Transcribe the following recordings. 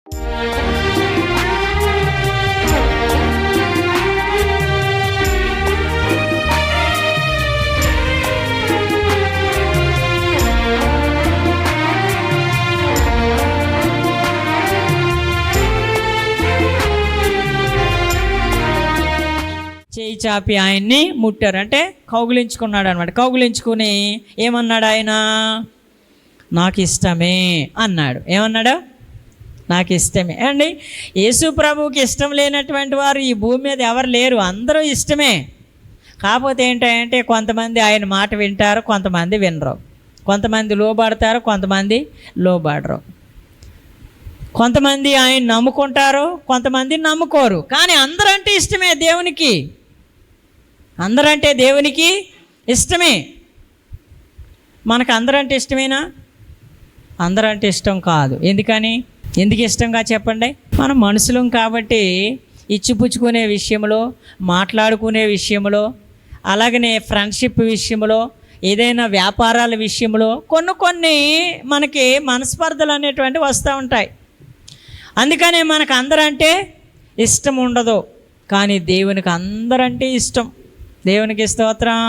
చేయి చాపి ఆయన్ని ముట్టారు, అంటే కౌగులించుకున్నాడు అనమాట. కౌగులించుకుని ఏమన్నాడు ఆయన? నాకు ఇష్టమే అన్నాడు. ఏమన్నాడు? నాకు ఇష్టమే అండి. యేసు ప్రభువుకి ఇష్టం లేనటువంటి వారు ఈ భూమి మీద ఎవరు లేరు, అందరూ ఇష్టమే. కాకపోతే ఏంటంటే కొంతమంది ఆయన మాట వింటారు, కొంతమంది వినరు. కొంతమంది లోబడతారు, కొంతమంది లోబడరు. కొంతమంది ఆయన నమ్ముకుంటారు, కొంతమంది నమ్ముకోరు. కానీ అందరంటే ఇష్టమే దేవునికి. అందరంటే దేవునికి ఇష్టమే. మనకు అందరంటే ఇష్టమేనా? అందరంటే ఇష్టం కాదు. ఎందుకు ఇష్టంగా చెప్పండి? మనం మనుషులం కాబట్టి ఇచ్చిపుచ్చుకునే విషయంలో, మాట్లాడుకునే విషయంలో, అలాగనే ఫ్రెండ్షిప్ విషయంలో, ఏదైనా వ్యాపారాల విషయంలో కొన్ని మనకి మనస్పర్ధలు అనేటువంటివి వస్తూ ఉంటాయి. అందుకనే మనకు అందరంటే ఇష్టం ఉండదు. కానీ దేవునికి అందరంటే ఇష్టం. దేవునికి స్తోత్రం,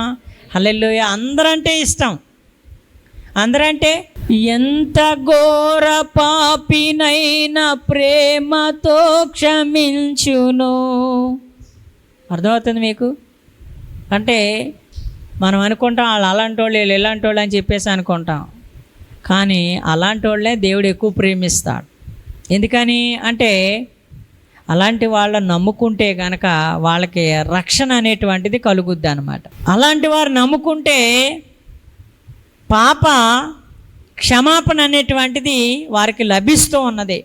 హల్లెలూయా. అందరంటే ఇష్టం. అందరంటే ఎంత ఘోర పాపినైనా ప్రేమతో క్షమించును. అర్థమవుతుంది మీకు? అంటే మనం అనుకుంటాం వాళ్ళు అలాంటి వాళ్ళు, వీళ్ళు ఇలాంటి వాళ్ళు అని చెప్పేసి అనుకుంటాం. కానీ అలాంటి వాళ్ళే దేవుడు ఎక్కువ ప్రేమిస్తాడు. ఎందుకని అంటే అలాంటి వాళ్ళని నమ్ముకుంటే కనుక వాళ్ళకి రక్షణ అనేటువంటిది కలుగుద్ది అన్నమాట. అలాంటి వారు నమ్ముకుంటే పాప క్షమాపణ అనేటువంటిది వారికి లభిస్తూ ఉన్నది.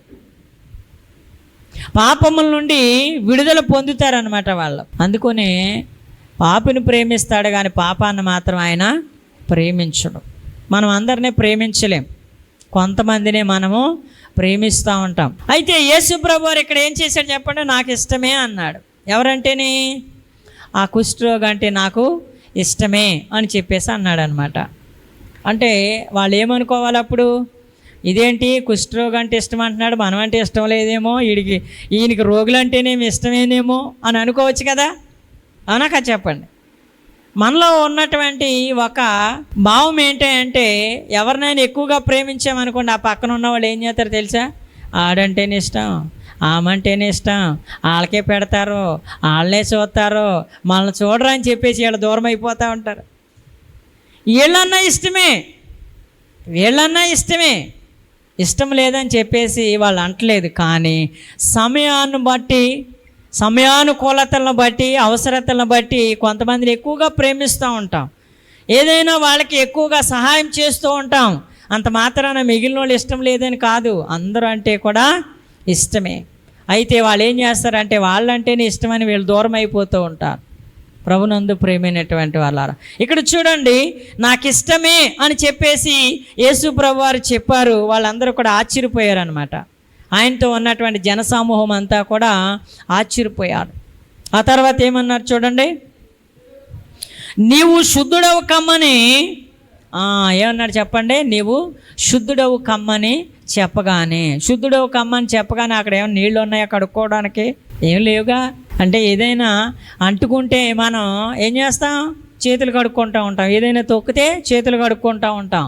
పాపముల నుండి విడుదల పొందుతారనమాట వాళ్ళు. అందుకనే పాపిని ప్రేమిస్తాడు కానీ పాపాన్ని మాత్రం ఆయన ప్రేమించడు. మనం అందరినీ ప్రేమించలేం, కొంతమందినే మనము ప్రేమిస్తూ ఉంటాం. అయితే యేసు ప్రభు వారు ఇక్కడ ఏం చేశాడు చెప్పండి? నాకు ఇష్టమే అన్నాడు. ఎవరంటేనే? ఆ కుష్ఠరోగి అంటే నాకు ఇష్టమే అని చెప్పేసి అన్నాడు అనమాట. అంటే వాళ్ళు ఏమనుకోవాలి అప్పుడు? ఇదేంటి కుష్ఠరోగి అంటే ఇష్టం అంటున్నాడు, మనం అంటే ఇష్టం లేదేమో, ఈయనకి రోగులంటేనేమి ఇష్టమేనేమో అని అనుకోవచ్చు కదా. అవునా కదా చెప్పండి? మనలో ఉన్నటువంటి ఒక భావం ఏంటంటే ఎవరినైనా ఎక్కువగా ప్రేమించామనుకోండి, ఆ పక్కన ఉన్న వాళ్ళు ఏం చేస్తారో తెలుసా? ఆడంటేనే ఇష్టం, ఆమంటేనే ఇష్టం, వాళ్ళకే పెడతారు, వాళ్ళనే చూస్తారు, మనల్ని చూడరు అని చెప్పేసి వీళ్ళు దూరం అయిపోతూ ఉంటారు. వీళ్ళన్నా ఇష్టమే, వీళ్ళన్నా ఇష్టమే, ఇష్టం లేదని చెప్పేసి వాళ్ళు అంటలేదు. కానీ సమయాన్ని బట్టి, సమయానుకూలతలను బట్టి, అవసరతలను బట్టి కొంతమందిని ఎక్కువగా ప్రేమిస్తూ ఉంటాం. ఏదైనా వాళ్ళకి ఎక్కువగా సహాయం చేస్తూ ఉంటాం. అంత మాత్రాన మిగిలిన వాళ్ళు ఇష్టం లేదని కాదు, అందరూ అంటే కూడా ఇష్టమే. అయితే వాళ్ళు ఏం చేస్తారంటే వాళ్ళంటేనే ఇష్టమని వీళ్ళు దూరం అయిపోతూ ఉంటారు. ప్రభునందు ప్రేమైనటువంటి వాళ్ళారా, ఇక్కడ చూడండి, నాకు ఇష్టమే అని చెప్పేసి యేసు ప్రభు వారు చెప్పారు. వాళ్ళందరూ కూడా ఆశ్చర్యపోయారు అనమాట. ఆయనతో ఉన్నటువంటి జనసమూహం అంతా కూడా ఆశ్చర్యపోయారు. ఆ తర్వాత ఏమన్నారు చూడండి, నీవు శుద్ధుడవు కమ్మని ఏమన్నాడు చెప్పండి? నీవు శుద్ధుడవు కమ్మని చెప్పగానే, శుద్ధుడవు కమ్మని చెప్పగానే అక్కడ ఏమైనా నీళ్ళు ఉన్నాయా కడుక్కోవడానికి? ఏం లేవుగా. అంటే ఏదైనా అంటుకుంటే మనం ఏం చేస్తాం? చేతులు కడుక్కుంటూ ఉంటాం. ఏదైనా తొక్కితే చేతులు కడుక్కుంటూ ఉంటాం.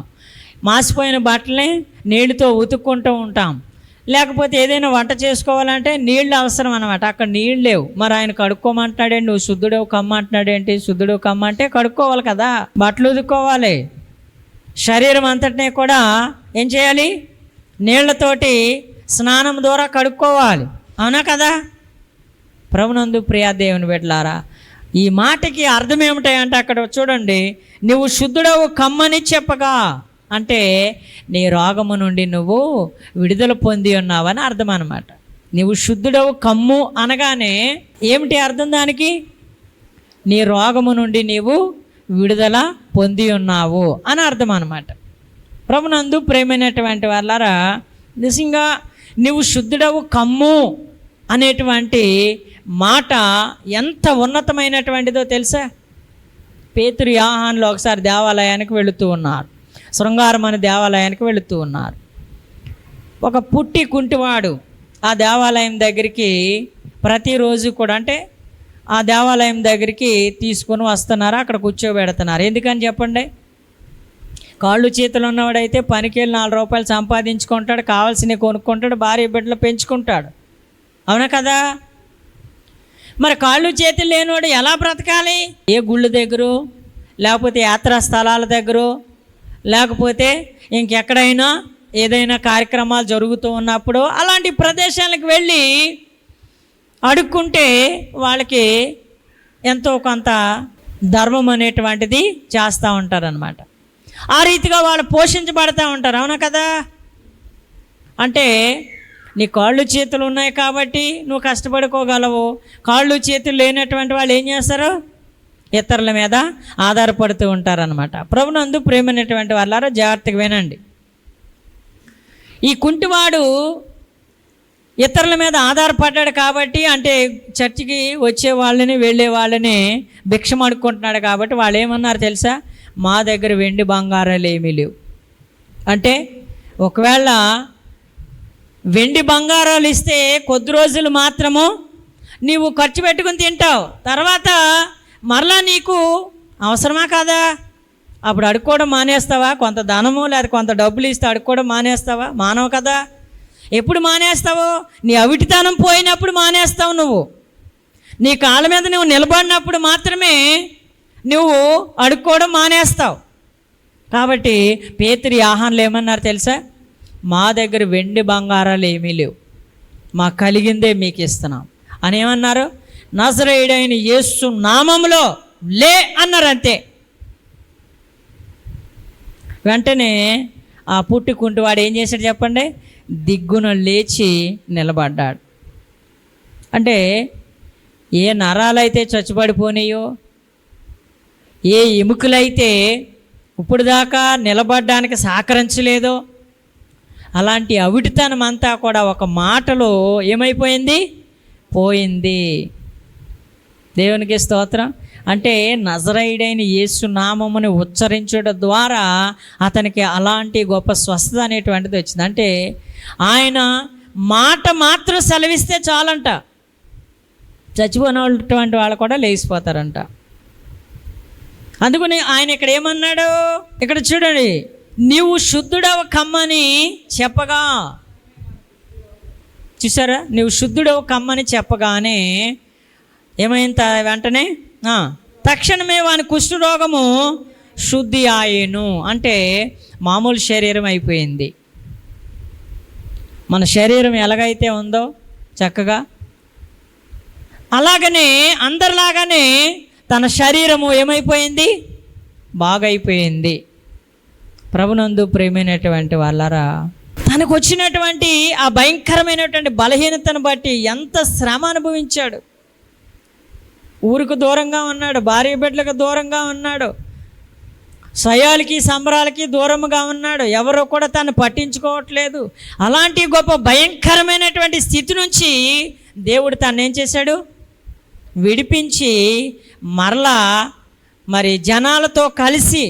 మాసిపోయిన బట్టల్ని నీళ్ళతో ఉతుక్కుంటూ ఉంటాం. లేకపోతే ఏదైనా వంట చేసుకోవాలంటే నీళ్ళు అవసరం అనమాట. అక్కడ నీళ్ళు లేవు, మరి ఆయన కడుక్కోమంటున్నాడేంటి? నువ్వు శుద్ధుడవు కమ్మ అంటున్నాడేంటి? శుద్ధుడవు కమ్మ అంటే కడుక్కోవాలి కదా, బట్టలు ఉతుక్కోవాలి. శరీరం అంతటినీ కూడా ఏం చేయాలి? నీళ్లతోటి స్నానం ద్వారా కడుక్కోవాలి. అవునా కదా? ప్రభునందు ప్రియా దేవుని బిడ్డలారా, ఈ మాటకి అర్థం ఏమిటాయంటే అక్కడ చూడండి, నువ్వు శుద్ధుడవు కమ్మని చెప్పగా అంటే నీ రోగము నుండి నువ్వు విడుదల పొంది ఉన్నావని అర్థం అన్నమాట. నువ్వు శుద్ధుడవు కమ్ము అనగానే ఏమిటి అర్థం దానికి? నీ రోగము నుండి నీవు విడుదల పొంది ఉన్నావు అని అర్థం అన్నమాట. ప్రభునందు ప్రేమైనటువంటి వాళ్ళారా, నిజంగా నువ్వు శుద్ధుడవు కమ్ము అనేటువంటి మాట ఎంత ఉన్నతమైనటువంటిదో తెలుసా? పేతురు యోహానులు ఒకసారి దేవాలయానికి వెళుతూ ఉన్నారు, శృంగారం అనే దేవాలయానికి వెళుతూ ఉన్నారు. ఒక పుట్టి కుంటివాడు ఆ దేవాలయం దగ్గరికి ప్రతిరోజు కూడా, అంటే ఆ దేవాలయం దగ్గరికి తీసుకొని వస్తున్నారు, అక్కడ కూర్చోబెడుతున్నారు. ఎందుకని చెప్పండి? కాళ్ళు చేతులు ఉన్నవాడైతే పనికి వెళ్ళి 4 రూపాయలు సంపాదించుకుంటాడు, కావాల్సినవి కొనుక్కుంటాడు, భార్య బిడ్డలు పెంచుకుంటాడు. అవునా కదా? మరి కాళ్ళు చేతులు లేనివాడు ఎలా బ్రతకాలి? ఏ గుళ్ళు దగ్గర, లేకపోతే యాత్రా స్థలాల దగ్గర, లేకపోతే ఇంకెక్కడైనా ఏదైనా కార్యక్రమాలు జరుగుతూ ఉన్నప్పుడు అలాంటి ప్రదేశాలకు వెళ్ళి అడుక్కుంటే వాళ్ళకి ఎంతో కొంత ధర్మం అనేటువంటిది చేస్తూ ఉంటారనమాట. ఆ రీతిగా వాళ్ళు పోషించబడతా ఉంటారు. అవునా కదా? అంటే నీ కాళ్ళు చేతులు ఉన్నాయి కాబట్టి నువ్వు కష్టపడుకోగలవు. కాళ్ళు చేతులు లేనటువంటి వాళ్ళు ఏం చేస్తారు? ఇతరుల మీద ఆధారపడుతూ ఉంటారనమాట. ప్రభునందు ప్రేమైనటువంటి వాళ్ళారా, జాగ్రత్తగా వినండి. ఈ కుంటివాడు ఇతరుల మీద ఆధారపడ్డాడు కాబట్టి, అంటే చర్చికి వచ్చే వాళ్ళని వెళ్ళే వాళ్ళని భిక్షం అడుక్కుంటున్నాడు కాబట్టి వాళ్ళు ఏమన్నారు తెలుసా? మా దగ్గర వెండి బంగారాలు ఏమీ లేవు. అంటే ఒకవేళ వెండి బంగారాలు ఇస్తే కొద్ది రోజులు మాత్రము నీవు ఖర్చు పెట్టుకుని తింటావు, తర్వాత మరలా నీకు అవసరమా కాదా? అప్పుడు అడుక్కోవడం మానేస్తావా? కొంత ధనము లేదా కొంత డబ్బులు ఇస్తే అడుక్కోవడం మానేస్తావా? మానవు కదా. ఎప్పుడు మానేస్తావు? నీ అవిటితనం పోయినప్పుడు మానేస్తావు. నువ్వు నీ కాళ్ళ మీద నువ్వు నిలబడినప్పుడు మాత్రమే నువ్వు అడుక్కోవడం మానేస్తావు. కాబట్టి పేతురు ఆహాన్లు ఏమన్నారు తెలుసా? మా దగ్గర వెండి బంగారాలు ఏమీ లేవు, మాకు కలిగిందే మీకు ఇస్తున్నాం అని ఏమన్నారు? నజరేయుడైన యేసు నామములో లే అన్నారు. అంతే. వెంటనే ఆ పుట్టుకుంటూ వాడు ఏం చేశాడు చెప్పండి? దిగ్గున లేచి నిలబడ్డాడు. అంటే ఏ నరాలైతే చచ్చుబడిపోయినాయో, ఏ ఎముకలైతే ఇప్పుడు దాకా నిలబడడానికి సహకరించలేదో, అలాంటి అవిటితనం అంతా కూడా ఒక మాటలో ఏమైపోయింది? పోయింది. దేవునికి స్తోత్రం. అంటే నజరేయుడైన యేసు నామముని ఉచ్చరించడం ద్వారా అతనికి అలాంటి గొప్ప స్వస్థత అనేటువంటిది వచ్చింది. అంటే ఆయన మాట మాత్రం సెలవిస్తే చాలంట, చచ్చిపోయినటువంటి వాళ్ళు కూడా లేచిపోతారంట. అందుకని ఆయన ఇక్కడ ఏమన్నాడు? ఇక్కడ చూడండి, నీవు శుద్ధుడవు కమ్మని చెప్పగా, చూసారా? నీవు శుద్ధుడవు కమ్మని చెప్పగానే ఏమైంది? వెంటనే తక్షణమే వాని కుష్ఠరోగము శుద్ధి ఆయను. అంటే మామూలు శరీరం అయిపోయింది. మన శరీరం ఎలాగైతే ఉందో చక్కగా, అలాగనే అందరిలాగానే తన శరీరము ఏమైపోయింది? బాగైపోయింది. ప్రభునందు ప్రేమైనటువంటి వాళ్ళారా, తనకు వచ్చినటువంటి ఆ భయంకరమైనటువంటి బలహీనతను బట్టి ఎంత శ్రమ అనుభవించాడు. ఊరికి దూరంగా ఉన్నాడు, భార్య బిడ్డలకు దూరంగా ఉన్నాడు, సయాలకి సంబరాలకి దూరంగా ఉన్నాడు, ఎవరో కూడా తను పట్టించుకోవట్లేదు. అలాంటి గొప్ప భయంకరమైనటువంటి స్థితి నుంచి దేవుడు తను ఏం చేశాడు? విడిపించి మరలా మరి జనాలతో కలిసి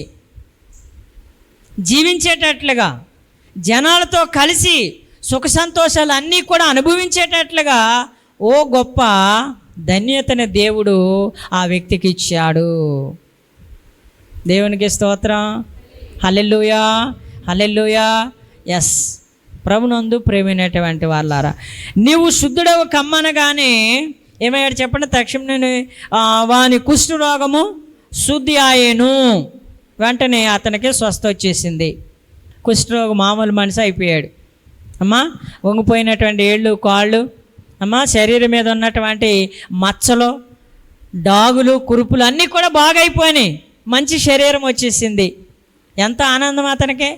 జీవించేటట్లుగా, జనాలతో కలిసి సుఖ సంతోషాలు అన్నీ కూడా అనుభవించేటట్లుగా ఓ గొప్ప ధన్యతని దేవుడు ఆ వ్యక్తికి ఇచ్చాడు. దేవునికి స్తోత్రం. హల్లెలూయా, హల్లెలూయా. ఎస్, ప్రభునందు ప్రేమైనటువంటి వాళ్ళారా, నీవు శుద్ధుడవు కమ్మనగానే ఏమయ్యాడు చెప్పండి? తక్షణమే వాని కుష్ఠరోగము శుద్ధి ఆయను. వెంటనే అతనికి స్వస్థ వచ్చేసింది. కుష్ఠరోగం మామూలు మనిషి అయిపోయాడు. అమ్మా, వంగిపోయినటువంటి ఏళ్ళు, కాళ్ళు, అమ్మా, శరీరం మీద ఉన్నటువంటి మచ్చలు, డాగులు, కురుపులు అన్నీ కూడా బాగైపోయినాయి. మంచి శరీరం వచ్చేసింది. ఎంత ఆనందం అతనికి!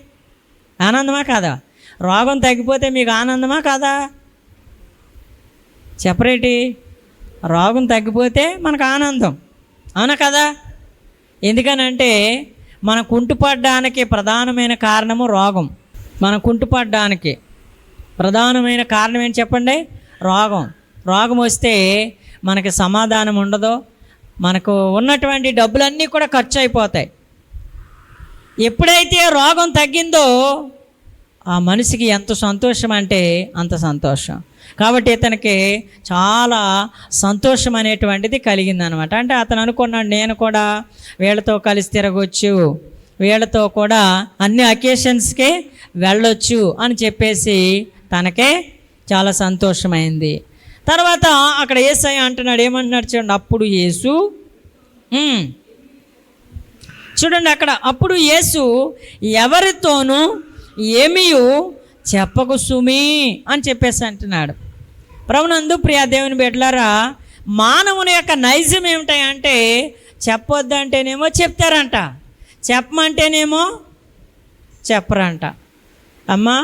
ఆనందమా కాదా? రోగం తగ్గిపోతే మీకు ఆనందమా కాదా? చెప్పరేటి? రోగం తగ్గిపోతే మనకు ఆనందం, అవునా కదా? ఎందుకనంటే మన కుంటుపడ్డానికి ప్రధానమైన కారణము రోగం. మన కుంటుపడ్డానికి ప్రధానమైన కారణం ఏంటి చెప్పండి? రోగం. రోగం వస్తే మనకి సమాధానం ఉండదు, మనకు ఉన్నటువంటి డబ్బులన్నీ కూడా ఖర్చు అయిపోతాయి. ఎప్పుడైతే రోగం తగ్గిందో ఆ మనిషికి ఎంత సంతోషం అంటే అంత సంతోషం. కాబట్టి ఇతనికి చాలా సంతోషం అనేటువంటిది కలిగిందనమాట. అంటే అతను అనుకున్నాడు, నేను కూడా వీళ్ళతో కలిసి తిరగొచ్చు, వీళ్ళతో కూడా అన్ని అకేషన్స్కి వెళ్ళొచ్చు అని చెప్పేసి తనకే చాలా సంతోషమైంది. తర్వాత అక్కడ యేసయ్య అంటున్నాడు, ఏమంటున్నాడు చూడండి, అప్పుడు యేసు చూడండి అక్కడ, అప్పుడు యేసు ఎవరితోనూ ఏమీ చెప్పకు సుమీ అని చెప్పేసి అంటున్నాడు. ప్రభునందు ప్రియ దేవుని బిడ్డలారా, మానవుని యొక్క నైజం ఏమిటాయంటే చెప్పొద్దంటేనేమో చెప్తారంట, చెప్పమంటేనేమో చెప్పరంట. అమ్మా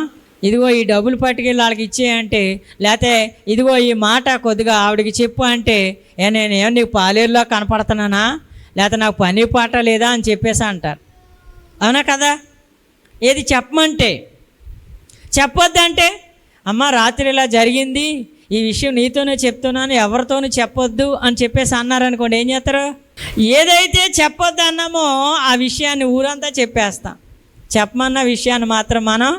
ఇదిగో ఈ డబ్బులు పట్టుకెళ్ళి వాళ్ళకి ఇచ్చేయంటే, లేకపోతే ఇదిగో ఈ మాట కొద్దిగా ఆవిడకి చెప్పు అంటే, నేనేమో నీకు పాలేరులో కనపడుతున్నానా, లేకపోతే నాకు పని పాట లేదా అని చెప్పేసి అంటారు. అవునా కదా? ఏది చెప్పమంటే, చెప్పొద్దంటే, అమ్మ రాత్రి ఇలా జరిగింది, ఈ విషయం నీతోనే చెప్తున్నాను, ఎవరితోనూ చెప్పొద్దు అని చెప్పేసి అన్నారనుకోండి, ఏం చేస్తారు? ఏదైతే చెప్పొద్దు అన్నామో ఆ విషయాన్ని ఊరంతా చెప్పేస్తాం. చెప్పమన్న విషయాన్ని మాత్రం మనం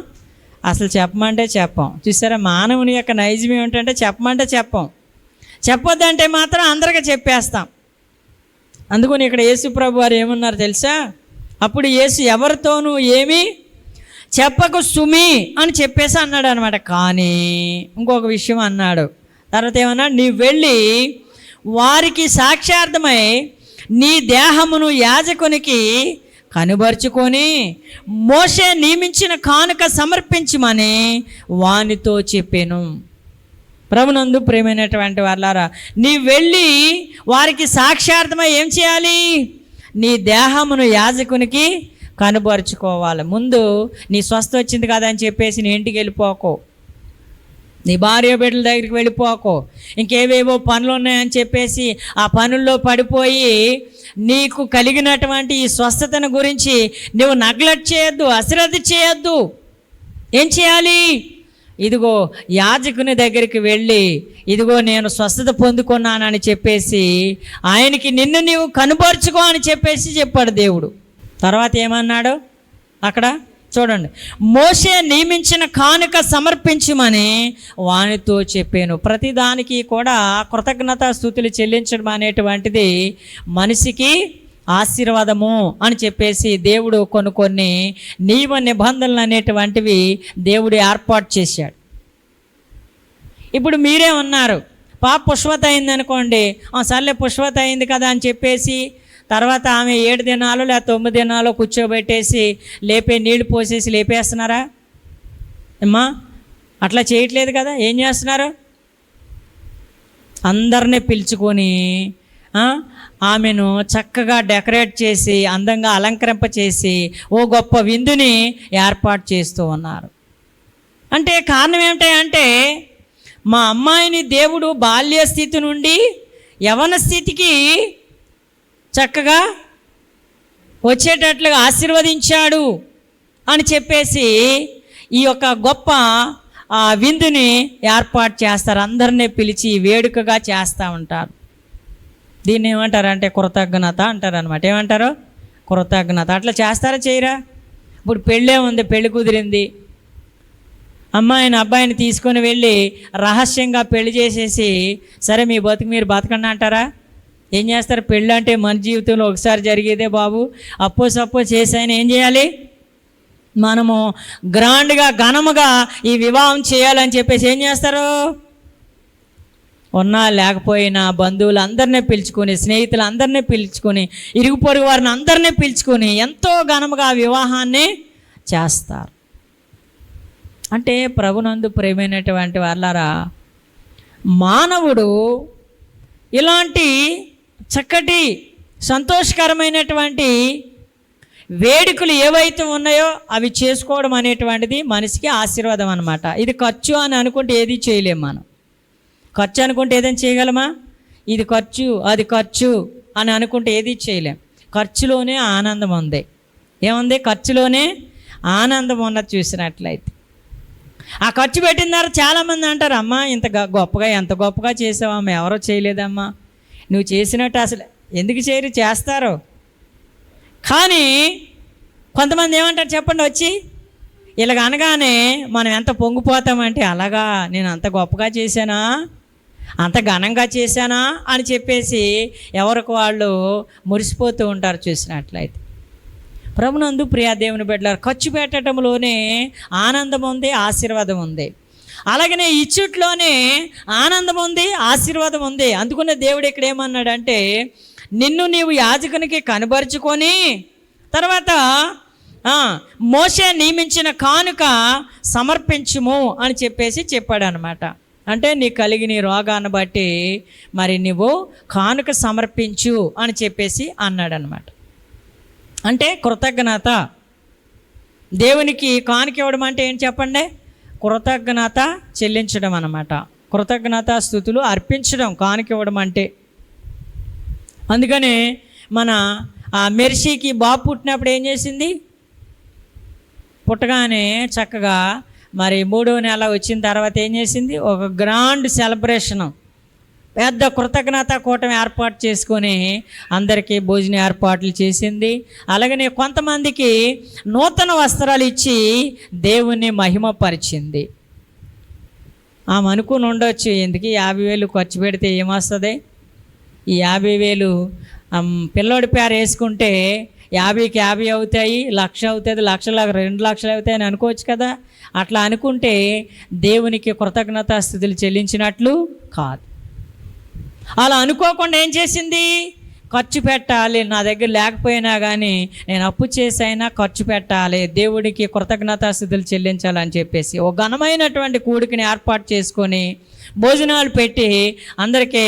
అసలు చెప్పమంటే చెప్పం. చూసారా, మానవుని యొక్క నైజం ఏమిటంటే చెప్పమంటే చెప్పం, చెప్పొద్దంటే మాత్రం అందరికీ చెప్పేస్తాం. అందుకని ఇక్కడ యేసు ప్రభు వారు ఏమన్నారు తెలుసా? అప్పుడు యేసు ఎవరితోనూ ఏమీ చెప్పకు సుమి అని చెప్పేసి అన్నాడు అనమాట. కానీ ఇంకొక విషయం అన్నాడు. తర్వాత ఏమన్నాడు? నీ వెళ్ళి వారికి సాక్షార్థమై నీ దేహమును యాజకునికి కనుబరుచుకొని మోషే నియమించిన కానుక సమర్పించమని వానితో చెప్పాను. ప్రభునందు ప్రియమైనటువంటి వాళ్ళారా, నీ వెళ్ళి వారికి సాక్షార్థమై ఏం చేయాలి? నీ దేహమును యాజకునికి కనుబరుచుకోవాలి. ముందు నీ స్వస్థ వచ్చింది కదా అని చెప్పేసి నీ ఇంటికి వెళ్ళిపోకో, నీ భార్య బిడ్డల దగ్గరికి వెళ్ళిపోకో, ఇంకేవేవో పనులు ఉన్నాయని చెప్పేసి ఆ పనుల్లో పడిపోయి నీకు కలిగినటువంటి ఈ స్వస్థతను గురించి నువ్వు నెగ్లెక్ట్ చేయొద్దు, అశ్రద్ధ చేయొద్దు. ఏం చేయాలి? ఇదిగో యాజకుని దగ్గరికి వెళ్ళి, ఇదిగో నేను స్వస్థత పొందుకున్నానని చెప్పేసి ఆయనకి నిన్ను నీవు కనుపరుచుకో అని చెప్పేసి చెప్పాడు దేవుడు. తర్వాత ఏమన్నాడు అక్కడ చూడండి, మోషే నియమించిన కానుక సమర్పించమని వానితో చెప్పాను. ప్రతిదానికి కూడా కృతజ్ఞతా స్తుతులు చెల్లించడం అనేటువంటిది మనిషికి ఆశీర్వాదము అని చెప్పేసి దేవుడు కొన్ని నియమ నిబంధనలు అనేటువంటివి దేవుడు ఏర్పాటు చేశాడు. ఇప్పుడు మీరే ఉన్నారు, పాప పుష్పత అయింది అనుకోండి, సర్లే పుష్పత అయింది కదా అని చెప్పేసి తర్వాత ఆమె 7 దినాలు లేదా 9 దినాలు కూర్చోబెట్టేసి నీళ్లు పోసేసి లేపేస్తున్నారా అమ్మా? అట్లా చేయట్లేదు కదా. ఏం చేస్తున్నారు? అందరినీ పిలుచుకొని ఆమెను చక్కగా డెకరేట్ చేసి అందంగా అలంకరింప చేసి ఓ గొప్ప విందుని ఏర్పాటు చేస్తూ ఉన్నారు. అంటే కారణం ఏమిటంటే మా అమ్మాయిని దేవుడు బాల్య స్థితి నుండి యవన స్థితికి చక్కగా వచ్చేటట్లుగా ఆశీర్వదించాడు అని చెప్పేసి ఈ యొక్క గొప్ప విందుని ఏర్పాటు చేస్తారు. అందరినీ పిలిచి వేడుకగా చేస్తూ ఉంటారు. దీన్ని ఏమంటారు అంటే కృతజ్ఞత అంటారు అనమాట. ఏమంటారు? కృతజ్ఞత. అట్లా చేస్తారా చేయరా? ఇప్పుడు పెళ్ళే ఉంది, పెళ్ళి కుదిరింది, అమ్మాయిని అబ్బాయిని తీసుకొని వెళ్ళి రహస్యంగా పెళ్లి చేసేసి సరే మీ బతుకు మీరు బతకండి అంటారా? ఏం చేస్తారు? పెళ్ళి అంటే మన జీవితంలో ఒకసారి జరిగేదే బాబు, అప్పో చేసాయని ఏం చేయాలి? మనము గ్రాండ్గా ఘనముగా ఈ వివాహం చేయాలని చెప్పేసి ఏం చేస్తారు? ఉన్నా లేకపోయినా బంధువులందరినీ పిలుచుకొని, స్నేహితులందరినీ పిలుచుకొని, ఇరుగు పొరుగు వారిని అందరినీ పిలుచుకొని ఎంతో ఘనముగా వివాహాన్ని చేస్తారు. అంటే ప్రభునందు ప్రియమైనటువంటి వాళ్ళారా, మానవుడు ఇలాంటి చక్కటి సంతోషకరమైనటువంటి వేడుకలు ఏవైతే ఉన్నాయో అవి చేసుకోవడం అనేటువంటిది మనిషికి ఆశీర్వాదం అన్నమాట. ఇది ఖర్చు అని అనుకుంటే ఏది చేయలేము మనం. ఖర్చు అనుకుంటే ఏదైనా చేయగలమా? ఇది ఖర్చు అది ఖర్చు అని అనుకుంటే ఏది చేయలేం. ఖర్చులోనే ఆనందం ఉంది. ఏముంది? ఖర్చులోనే ఆనందం ఉన్నది. చూసినట్లయితే ఆ ఖర్చు పెట్టిన తర్వాత చాలామంది అంటారు, అమ్మా ఇంత గొప్పగా ఎంత గొప్పగా చేసావమ్మా, ఎవరో చేయలేదమ్మా, నువ్వు చేసినట్టు అసలు ఎందుకు చేయరు? చేస్తారు. కానీ కొంతమంది ఏమంటారు చెప్పండి, వచ్చి ఇలాగ అనగానే మనం ఎంత పొంగిపోతామంటే, అలాగా నేను అంత గొప్పగా చేశానా, అంత ఘనంగా చేశానా అని చెప్పేసి ఎవరికి వాళ్ళు మురిసిపోతూ ఉంటారు చూసినట్లయితే. ప్రభునందు ప్రియా దేవుని బిడ్డలారా, ఖర్చు పెట్టడంలోనే ఆనందం ఉంది, ఆశీర్వాదం ఉంది. అలాగనే ఇచ్చుట్లోనే ఆనందం ఉంది, ఆశీర్వాదం ఉంది. అందుకనే దేవుడు ఇక్కడ ఏమన్నాడంటే, నిన్ను నీవు యాజకునికి కనబరుచుకొని తర్వాత మోషే నియమించిన కానుక సమర్పించుము అని చెప్పేసి చెప్పాడు అనమాట. అంటే నీ కలిగిన రోగాన్ని బట్టి మరి నువ్వు కానుక సమర్పించు అని చెప్పేసి అన్నాడు అనమాట. అంటే కృతజ్ఞత. దేవునికి కానుక ఇవ్వడం అంటే ఏంటి చెప్పండి? కృతజ్ఞత చెల్లించడం అన్నమాట. కృతజ్ఞత స్తుతులు అర్పించడం కానుక ఇవ్వడం అంటే. అందుకనే మన మెర్సీకి బాబు పుట్టినప్పుడు ఏం చేసింది? పుట్టగానే చక్కగా మరి 3వ నెల వచ్చిన తర్వాత ఏం చేసింది? ఒక గ్రాండ్ సెలబ్రేషను, పెద్ద కృతజ్ఞత కూటమి ఏర్పాటు చేసుకొని అందరికీ భోజన ఏర్పాట్లు చేసింది. అలాగనే కొంతమందికి నూతన వస్త్రాలు ఇచ్చి దేవుణ్ణి మహిమపరిచింది. ఆమె అనుకుని ఉండొచ్చు, ఎందుకు 50,000 ఖర్చు పెడితే ఏమొస్తుంది, ఈ 50,000 పిల్లోడి పేరు వేసుకుంటే 50కి 50 అవుతాయి, 1,00,000 అవుతుంది, 1,00,000 2 లక్షలు అవుతాయి అని అనుకోవచ్చు కదా. అట్లా అనుకుంటే దేవునికి కృతజ్ఞతాస్తుతులు చెల్లించినట్లు కాదు. అలా అనుకోకుండా ఏం చేసింది? ఖర్చు పెట్టాలి, నా దగ్గర లేకపోయినా కానీ నేను అప్పు చేసైనా ఖర్చు పెట్టాలి, దేవుడికి కృతజ్ఞతాస్తుతులు చెల్లించాలని చెప్పేసి ఒక ఘనమైనటువంటి కూడికని ఏర్పాటు చేసుకొని భోజనాలు పెట్టి అందరికీ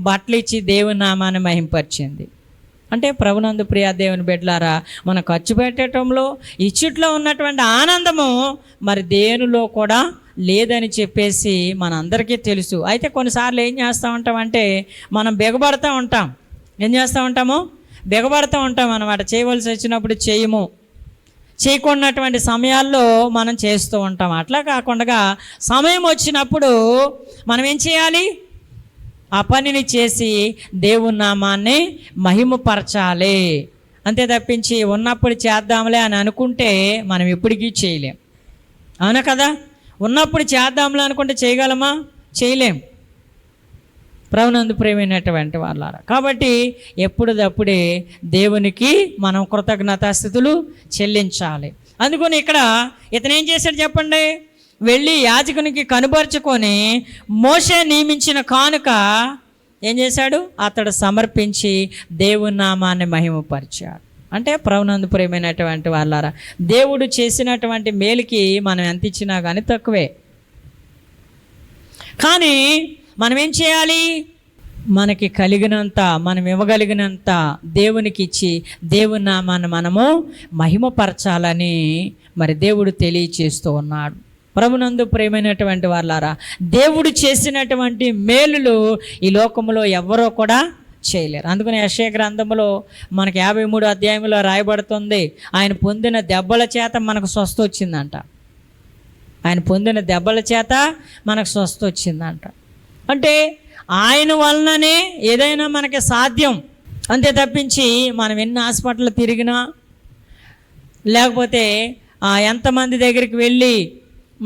బట్టలు ఇచ్చి దేవుని నామాన్ని మహింపరిచింది. అంటే ప్రభునందు ప్రియా దేవుని బిడ్డలారా, మనం ఖర్చు పెట్టడంలో ఇచ్చుట్లో ఉన్నటువంటి ఆనందము మరి దేనిలో కూడా లేదని చెప్పేసి మనందరికీ తెలుసు. అయితే కొన్నిసార్లు ఏం చేస్తూ ఉంటామంటే మనం బిగబడుతూ ఉంటాం. ఏం చేస్తూ ఉంటాము? బిగబడుతూ ఉంటాం అన్నమాట. చేయవలసి వచ్చినప్పుడు చేయము, చేయకున్నటువంటి సమయాల్లో మనం చేస్తూ ఉంటాం. అట్లా కాకుండా సమయం వచ్చినప్పుడు మనం ఏం చేయాలి? ఆ పనిని చేసి దేవుని నామాన్ని మహిమపరచాలి. అంతే తప్పించి ఉన్నప్పుడు చేద్దాంలే అని అనుకుంటే మనం ఎప్పటికీ చేయలేం. అవునా కదా? ఉన్నప్పుడు చేద్దాంలే అనుకుంటే చేయగలమా? చేయలేం. ప్రభునందు ప్రేమైనటువంటి వాళ్ళారా. కాబట్టి ఎప్పుడప్పుడే దేవునికి మనం కృతజ్ఞతాస్తుతులు చెల్లించాలి. అందుకని ఇక్కడ ఇతను ఏం చేశాడు చెప్పండి? వెళ్ళి యాజకునికి కనుపరుచుకొని మోషే నియమించిన కానుక ఏం చేశాడు? అతడు సమర్పించి దేవుని నామాన్ని మహిమపరిచాడు. అంటే ప్రభునందు ప్రేమైనటువంటి వాళ్ళారా, దేవుడు చేసినటువంటి మేలుకి మనం ఎంత ఇచ్చినా కానీ తక్కువే. కానీ మనం ఏం చేయాలి? మనకి కలిగినంత, మనం ఇవ్వగలిగినంత దేవునికి ఇచ్చి దేవుని నామాన్ని మనము మహిమపరచాలని మరి దేవుడు తెలియచేస్తూ ఉన్నాడు. ప్రభునందు ప్రేమైనటువంటి వాళ్ళారా, దేవుడు చేసినటువంటి మేలులు ఈ లోకంలో ఎవరో కూడా చేయలేరు. అందుకని యెషయా గ్రంథంలో మనకి 53వ అధ్యాయంలో రాయబడుతుంది, ఆయన పొందిన దెబ్బల చేత మనకు స్వస్థ వచ్చిందంట. ఆయన పొందిన దెబ్బల చేత మనకు స్వస్థ వచ్చిందంట. అంటే ఆయన వలననే ఏదైనా మనకి సాధ్యం. అంతే తప్పించి మనం ఎన్ని హాస్పిటల్ తిరిగినా, లేకపోతే ఎంతమంది దగ్గరికి వెళ్ళి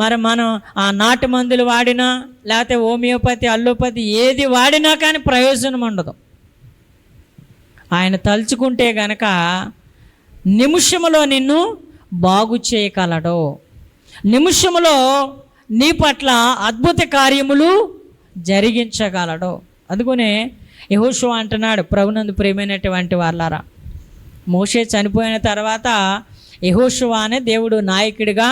మరి మనం ఆ నాటు మందులు వాడినా, లేకపోతే హోమియోపతి, అల్లోపతి ఏది వాడినా కానీ ప్రయోజనం ఉండదు. ఆయన తలుచుకుంటే గనక నిమిషంలో నిన్ను బాగు చేయగలడు. నిమిషంలో నీ పట్ల అద్భుత కార్యములు జరిగించగలడు. అందుకనే యెహోషువ అంటున్నాడు, ప్రభునందు ప్రియమైనటువంటి వాళ్ళారా, మోషే చనిపోయిన తర్వాత యెహోషువ అనే దేవుడు నాయకుడిగా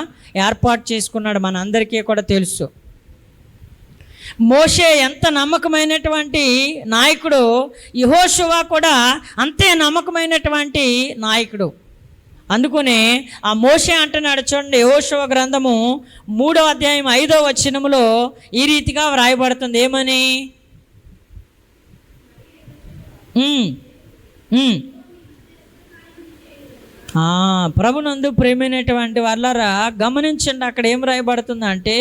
ఏర్పాటు చేసుకున్నాడు. మనందరికీ కూడా తెలుసు. మోషే ఎంత నమ్మకమైనటువంటి నాయకుడు, యెహోషువ కూడా అంతే నమ్మకమైనటువంటి నాయకుడు. అందుకనే ఆ మోషే అంటున్నాడు చూడండి, యెహోషువ గ్రంథము 3వ అధ్యాయం 5వ వచనములో ఈ రీతిగా వ్రాయబడుతుంది. ఏమని? ప్రభునందు ప్రేమైనటువంటి వాళ్ళరా గమనించండి, అక్కడ ఏం రాయబడుతుందంటే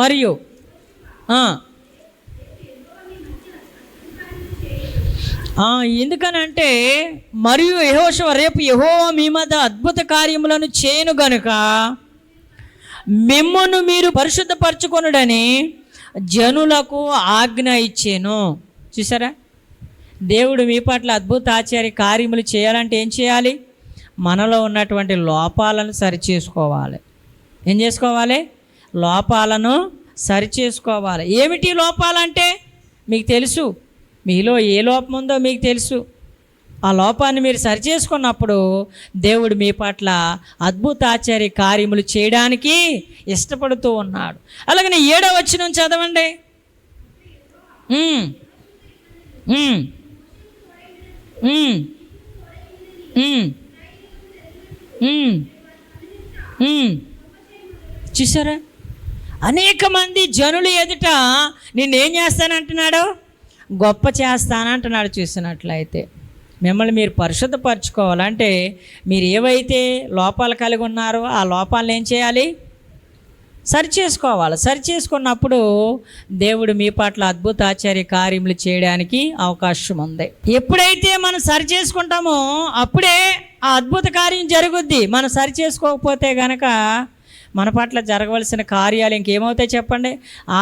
మరియు ఎందుకనంటే మరియు యెహోషువ రేపు యెహోవా మీ మధ్య అద్భుత కార్యములను చేయను గనుక మిమ్మును మీరు పరిశుద్ధపరచుకొనుడని జనులకు ఆజ్ఞ ఇచ్చాను. చూసారా, దేవుడు మీ పట్ల అద్భుత ఆశ్చర్య కార్యములు చేయాలంటే ఏం చేయాలి? మనలో ఉన్నటువంటి లోపాలను సరిచేసుకోవాలి. ఏం చేసుకోవాలి? లోపాలను సరిచేసుకోవాలి. ఏమిటి లోపాలంటే మీకు తెలుసు, మీలో ఏ లోపం ఉందో మీకు తెలుసు. ఆ లోపాన్ని మీరు సరిచేసుకున్నప్పుడు దేవుడు మీ పట్ల అద్భుత ఆశ్చర్య కార్యములు చేయడానికి ఇష్టపడుతూ ఉన్నాడు. అలాగనే 7వ వచనం చదవండి. చూసారా, అనేక మంది జనులు ఎదుట నిన్నేం చేస్తానంటున్నాడు? గొప్ప చేస్తానంటున్నాడు. చూసినట్లయితే మిమ్మల్ని మీరు పరిశుద్ధపరచుకోవాలంటే మీరు ఏవైతే లోపాలు కలిగి ఉన్నారో ఆ లోపాలను ఏం చేయాలి? సరిచేసుకోవాలి. సరిచేసుకున్నప్పుడు దేవుడు మీ పట్ల అద్భుత ఆశ్చర్య కార్యములు చేయడానికి అవకాశం ఉంది. ఎప్పుడైతే మనం సరిచేసుకుంటామో అప్పుడే ఆ అద్భుత కార్యం జరుగుద్ది. మనం సరిచేసుకోకపోతే గనక మన పట్ల జరగవలసిన కార్యాలు ఇంకేమవుతాయి చెప్పండి?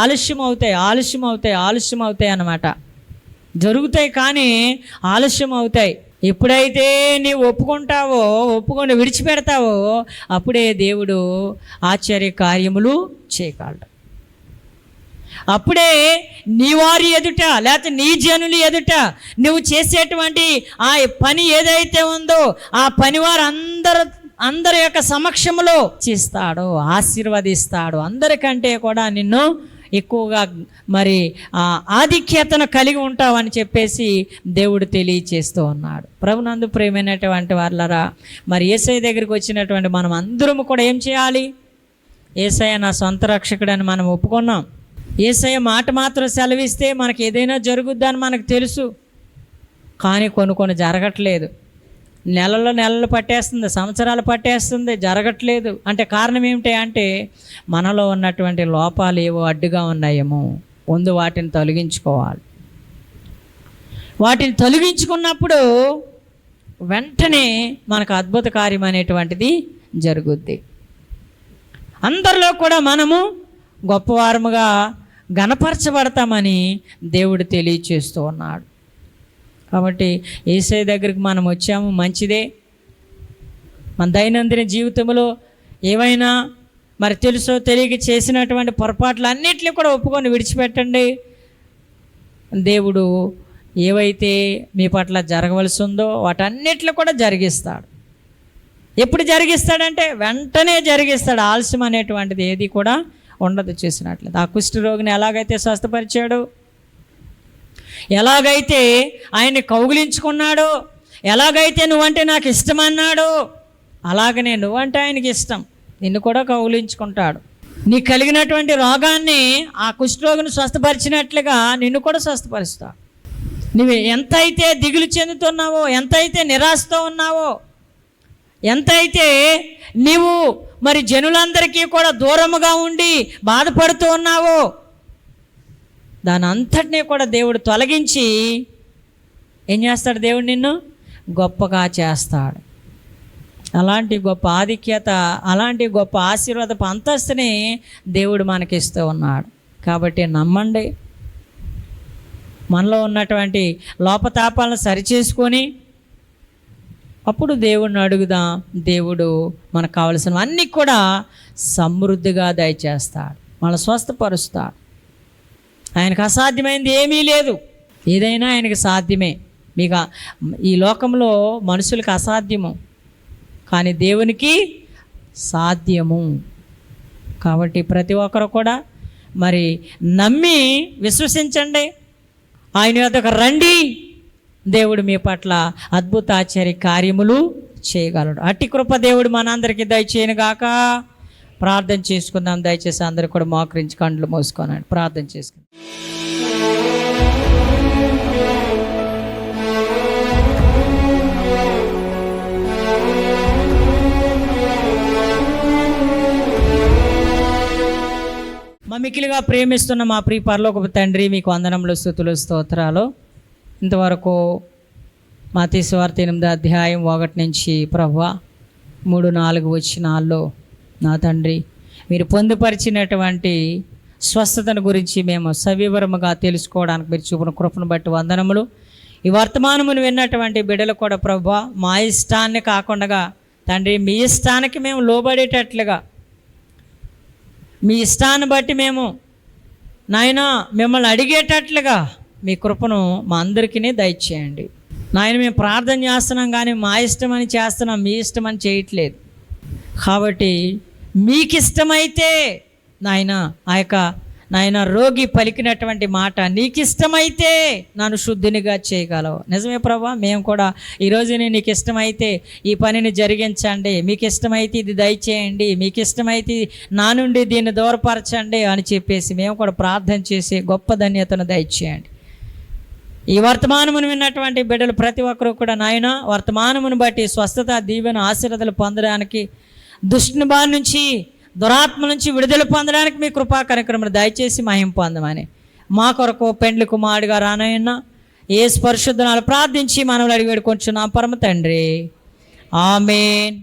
ఆలస్యం అవుతాయి అన్నమాట. జరుగుతాయి కానీ ఆలస్యం అవుతాయి. ఎప్పుడైతే నీవు ఒప్పుకొని విడిచిపెడతావో అప్పుడే దేవుడు ఆశ్చర్య కార్యములు చేయగలడు. అప్పుడే నీ వారి ఎదుట లేకపోతే నీ జనులు ఎదుట నువ్వు చేసేటువంటి ఆ పని ఏదైతే ఉందో ఆ పని వారు అందరి యొక్క సమక్షంలో చేస్తాడు, ఆశీర్వదిస్తాడు. అందరికంటే కూడా నిన్ను ఎక్కువగా మరి ఆధిక్యతను కలిగి ఉంటావని చెప్పేసి దేవుడు తెలియచేస్తూ ఉన్నాడు. ప్రభునందు ప్రియమైనటువంటి వాళ్ళరా, మరి యేసయ్య దగ్గరికి వచ్చినటువంటి మనం అందరం కూడా ఏం చేయాలి? యేసయ్య నా సొంత రక్షకుడని మనం ఒప్పుకున్నాం. యేసయ్య మాట మాత్రం సెలవిస్తే మనకి ఏదైనా జరుగుద్దని మనకు తెలుసు. కానీ కొన్ని జరగట్లేదు. నెలలు పట్టేస్తుంది, సంవత్సరాలు పట్టేస్తుంది, జరగట్లేదు. అంటే కారణం ఏమిటి అంటే మనలో ఉన్నటువంటి లోపాలు ఏవో అడ్డుగా ఉన్నాయేమో. ముందు వాటిని తొలగించుకోవాలి. వాటిని తొలగించుకున్నప్పుడు వెంటనే మనకు అద్భుత కార్యం అనేటువంటిది జరుగుద్ది. అందరిలో కూడా మనము గొప్పవారముగా గణపరచబడతామని దేవుడు తెలియచేస్తూ ఉన్నాడు. కాబట్టి యేసయ్య దగ్గరికి మనం వచ్చాము, మంచిదే. మన దైనందిన జీవితంలో ఏవైనా మరి తెలుసో తెలియక చేసినటువంటి పొరపాట్లు అన్నిటిని కూడా ఒప్పుకొని విడిచిపెట్టండి. దేవుడు ఏవైతే మీ పట్ల జరగవలసి ఉందో వాటన్నిటిని కూడా జరిగిస్తాడు. ఎప్పుడు జరిగిస్తాడంటే వెంటనే జరిగిస్తాడు. ఆలస్యం అనేటువంటిది ఏది కూడా ఉండదు. చేసినట్లయితే ఆ కుష్ఠరోగిని ఎలాగైతే స్వస్థపరిచాడు, ఎలాగైతే ఆయన్ని కౌగిలించుకున్నాడో, ఎలాగైతే నువ్వంటే నాకు ఇష్టం అన్నాడో అలాగనే నువ్వంటే ఆయనకి ఇష్టం, నిన్ను కూడా కౌగిలించుకుంటాడు. నీకు కలిగినటువంటి రోగాన్ని ఆ కుష్ఠరోగిని స్వస్థపరిచినట్లుగా నిన్ను కూడా స్వస్థపరుస్తాడు. నువ్వు ఎంతైతే దిగులు చెందుతున్నావో, ఎంతైతే నిరాశతో ఉన్నావో, ఎంతైతే నీవు మరి జనులందరికీ కూడా దూరముగా ఉండి బాధపడుతూ ఉన్నావో దాని అంతటినీ కూడా దేవుడు తొలగించి ఏం చేస్తాడు? దేవుడు నిన్ను గొప్పగా చేస్తాడు. అలాంటి గొప్ప ఆధిక్యత, అలాంటి గొప్ప ఆశీర్వాదపు అంతస్తుని దేవుడు మనకిస్తూ ఉన్నాడు. కాబట్టి నమ్మండి. మనలో ఉన్నటువంటి లోపతాపాలను సరిచేసుకొని అప్పుడు దేవుడిని అడుగుదాం. దేవుడు మనకు కావలసినవన్నీ కూడా సమృద్ధిగా దయచేస్తాడు, మన స్వస్థపరుస్తాడు. ఆయనకు అసాధ్యమైనది ఏమీ లేదు. ఏదైనా ఆయనకు సాధ్యమే. మీకు ఈ లోకంలో మనుషులకు అసాధ్యము, కానీ దేవునికి సాధ్యము. కాబట్టి ప్రతి ఒక్కరు కూడా మరి నమ్మి విశ్వసించండి, ఆయన యొద్దకు రండి. దేవుడు మీ పట్ల అద్భుత ఆశ్చర్య కార్యములు చేయగలడు. అట్టి కృప దేవుడు మనందరికీ దయచేయను గాక. ప్రార్థన చేసుకుందాం. దయచేసి అందరూ కూడా మోకరించి కండ్లు మూసుకోనండి. ప్రార్థన చేసుకుందాం. మిక్కిలిగా ప్రేమిస్తున్న మా ప్రియ పరలోకపు తండ్రి, మీకు వందనములు, స్తుతులు, స్తోత్రాలు. ఇంతవరకు మత్తయి సువార్త 8వ అధ్యాయం 1 నుంచి ప్రభువా 3-4 వచనాల్లో నా తండ్రి మీరు పొందుపరిచినటువంటి స్వస్థతను గురించి మేము సవివరముగా తెలుసుకోవడానికి మీరు చూపిన కృపను బట్టి వందనములు. ఈ వర్తమానమును విన్నటువంటి బిడ్డలు కూడా ప్రభువా మా ఇష్టాన్ని కాకుండా తండ్రి మీ ఇష్టానికి మేము లోబడేటట్లుగా, మీ ఇష్టాన్ని బట్టి మేము నాయన మిమ్మల్ని అడిగేటట్లుగా మీ కృపను మా అందరికీ దయచేయండి నాయన. మేము ప్రార్థన చేస్తున్నాం కానీ మా ఇష్టమని చేస్తున్నాం, మీ ఇష్టమని చేయట్లేదు. కాబట్టి మీకు ఇష్టమైతే నాయన ఆ యొక్క నాయన రోగి పలికినటువంటి మాట నీకు ఇష్టమైతే నన్ను శుద్ధినిగా చేయగలవు. నిజమే ప్రభా, మేము కూడా ఈరోజు నీకు ఇష్టమైతే ఈ పనిని జరిగించండి, మీకు ఇష్టమైతే ఇది దయచేయండి, మీకు ఇష్టమైతే నా నుండి దీన్ని దూరపరచండి అని చెప్పేసి మేము కూడా ప్రార్థన చేసి గొప్ప ధన్యతను దయచేయండి. ఈ వర్తమానమును విన్నటువంటి బిడ్డలు ప్రతి ఒక్కరూ కూడా నాయన వర్తమానమును బట్టి స్వస్థత, దీవెన, ఆశీర్వాదాలు పొందడానికి, దుష్టుని బారి నుంచి, దురాత్మ నుంచి విడుదల పొందడానికి మీ కృపా కార్యక్రమం దయచేసి మహిమ పొందమని మా కొరకు పెండ్లి కుమారుడిగా రానయ్యన్న యేసు పరిశుద్ధనాలు ప్రార్థించి మనల్ని అడిగి వేడుకొంచున్నాం పరమ తండ్రి, ఆమేన్.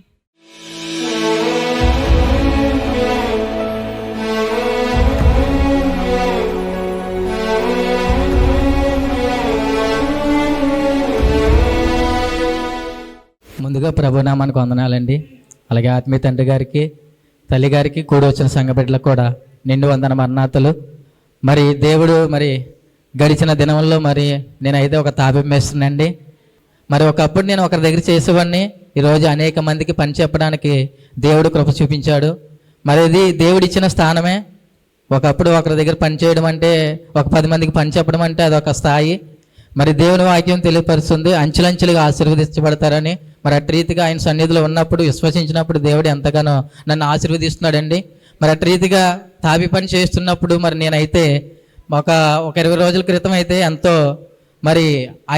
ముందుగా ప్రభునామానికి వందనాలండి. అలాగే ఆత్మీయ తండ్రి గారికి, తల్లి గారికి, కూడి వచ్చిన సంఘ బిడ్డలకు కూడా నిండు వందన మరణాతలు. మరి దేవుడు మరి గడిచిన దినంలో మరి నేనైతే ఒక తాపం వేస్తున్నానండి. మరి ఒకప్పుడు నేను ఒకరి దగ్గర చేసేవాడిని, ఈరోజు అనేక మందికి పని చెప్పడానికి దేవుడు కృప చూపించాడు. మరి ఇది దేవుడు ఇచ్చిన స్థానమే. ఒకప్పుడు ఒకరి దగ్గర పని చేయడం అంటే, ఒక 10 మందికి పని చెప్పడం అంటే అదొక స్థాయి. మరి దేవుని వాక్యం తెలియపరుస్తుంది, అంచెలంచెలుగా ఆశీర్వదించబడతారని. మరి అటు రీతిగా ఆయన సన్నిధిలో ఉన్నప్పుడు, విశ్వసించినప్పుడు దేవుడు ఎంతగానో నన్ను ఆశీర్వదిస్తున్నాడండి. మరి అటు రీతిగా తాపి పని చేస్తున్నప్పుడు మరి నేనైతే ఒక 20 రోజుల క్రితం అయితే ఎంతో మరి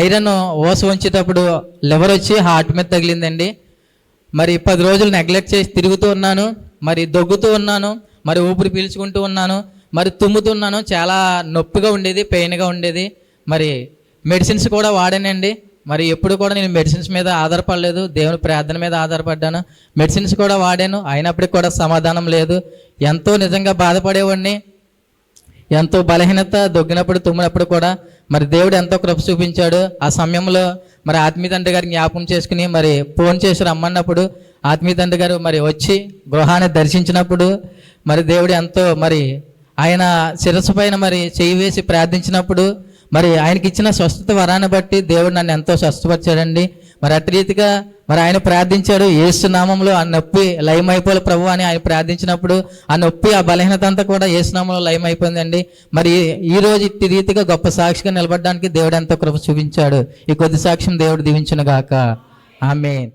ఐరన్ ఓస ఉంచేటప్పుడు లివర్ వచ్చి హార్ట్ మీద తగిలిందండి. మరి 10 రోజులు నెగ్లెక్ట్ చేసి తిరుగుతూ ఉన్నాను, మరి దగ్గుతూ ఉన్నాను, మరి ఊపిరి పీల్చుకుంటూ ఉన్నాను, మరి తుమ్ముతున్నాను. చాలా నొప్పిగా ఉండేది, పెయిన్గా ఉండేది. మరి మెడిసిన్స్ కూడా వాడానండి. మరి ఎప్పుడు కూడా నేను మెడిసిన్స్ మీద ఆధారపడలేదు, దేవుని ప్రార్థన మీద ఆధారపడ్డాను. మెడిసిన్స్ కూడా వాడాను, అయినప్పటికీ కూడా సమాధానం లేదు. ఎంతో నిజంగా బాధపడేవాడిని, ఎంతో బలహీనత, దొగ్గినప్పుడు తుమ్మినప్పుడు కూడా మరి దేవుడు ఎంతో కృప చూపించాడు. ఆ సమయంలో మరి ఆత్మీయ తండ్రి గారిని జ్ఞాపకం చేసుకుని మరి ఫోన్ చేసి రమ్మన్నప్పుడు ఆత్మీయ తండ్రి గారు మరి వచ్చి గృహాన్ని దర్శించినప్పుడు మరి దేవుడు ఎంతో మరి ఆయన శిరస్సు పైన మరి చేయి వేసి ప్రార్థించినప్పుడు మరి ఆయనకి ఇచ్చిన స్వస్థత వరాన్ని బట్టి దేవుడు నన్ను ఎంతో స్వస్థపరిచాడండి. మరి అటు రీతిగా మరి ఆయన ప్రార్థించాడు, యేసు నామములో ఆ నొప్పి లయమైపోలే ప్రభు అని ఆయన ప్రార్థించినప్పుడు ఆ నొప్పి, ఆ బలహీనత అంతా కూడా యేసు నామములో లయమైపోయిందండి. మరి ఈ రోజు ఇట్టి రీతిగా గొప్ప సాక్షిగా నిలబడడానికి దేవుడు ఎంతో కృప చూపించాడు. ఈ కొద్ది సాక్ష్యం దేవుడు దీవించును గాక. ఆమేన్.